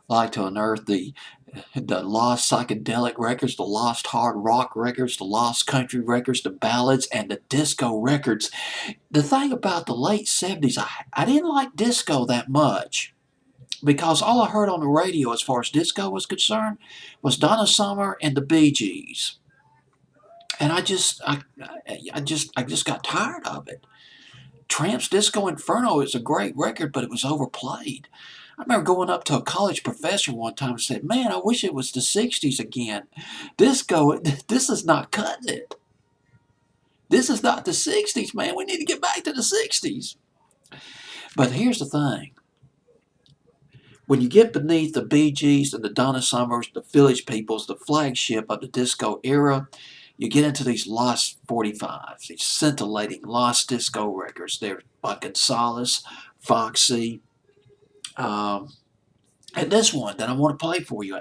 like to unearth the lost psychedelic records, the lost hard rock records, the lost country records, the ballads, and the disco records. The thing about the late 70s, I didn't like disco that much because all I heard on the radio as far as disco was concerned was Donna Summer and the Bee Gees. And I just got tired of it. Tramp's Disco Inferno is a great record, but it was overplayed. I remember going up to a college professor one time and said, "Man, I wish it was the 60s again. Disco, this is not cutting it. This is not the 60s, man. We need to get back to the 60s." But here's the thing. When you get beneath the Bee Gees and the Donna Summers, the Village Peoples, the flagship of the disco era, you get into these lost 45s, these scintillating lost disco records. They're by Gonzalez, Foxy, um, and this one that I want to play for you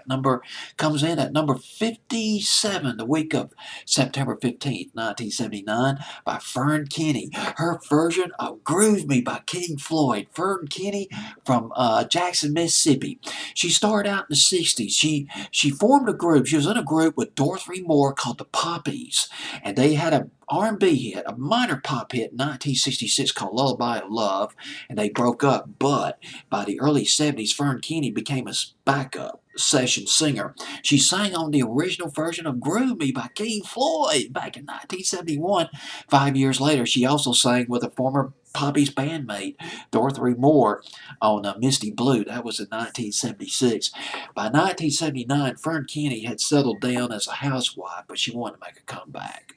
comes in at number 57 the week of September 15th, 1979 by Fern Kinney. Her version of Groove Me by King Floyd. Fern Kinney from Jackson, Mississippi. She started out in the 60s. She formed a group. She was in a group with Dorothy Moore called the Poppies. And they had a R&B hit, a minor pop hit in 1966 called Lullaby of Love. And they broke up. But by the early 70s, Fern Kinney became a backup session singer. She sang on the original version of Groove Me by King Floyd back in 1971. 5 years later, she also sang with a former Poppy's bandmate, Dorothy Moore, on Misty Blue. That was in 1976. By 1979, Fern Kinney had settled down as a housewife, but she wanted to make a comeback.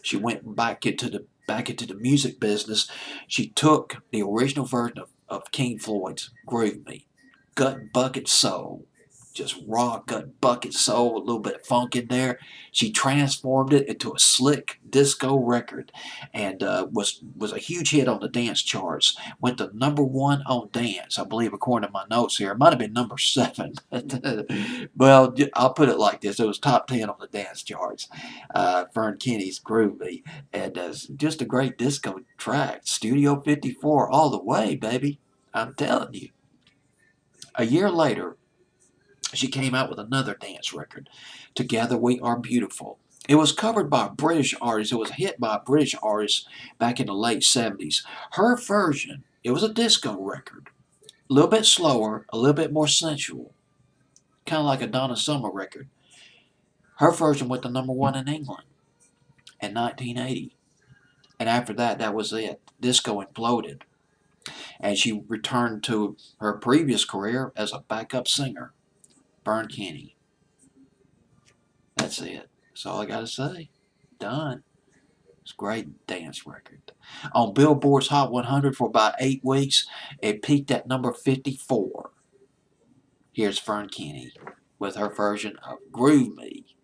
She went back into the music business. She took the original version of King Floyd's Groove Me, gut bucket soul, just raw gut bucket soul, a little bit of funk in there. She transformed it into a slick disco record, and was a huge hit on the dance charts. Went to number one on dance, I believe, according to my notes here. It might have been number seven. Well, I'll put it like this: it was top 10 on the dance charts. Fern Kinney's Groovy, and just a great disco track. Studio 54 all the way, baby. I'm telling you. A year later, she came out with another dance record, Together We Are Beautiful. It was covered by a British artist. It was a hit by a British artist back in the late 70s. Her version, it was a disco record. A little bit slower, a little bit more sensual. Kind of like a Donna Summer record. Her version went to number one in England in 1980. And after that, that was it. Disco imploded. And she returned to her previous career as a backup singer, Fern Kinney. That's it. That's all I got to say. Done. It's a great dance record. On Billboard's Hot 100 for about 8 weeks, it peaked at number 54. Here's Fern Kinney with her version of Groove Me.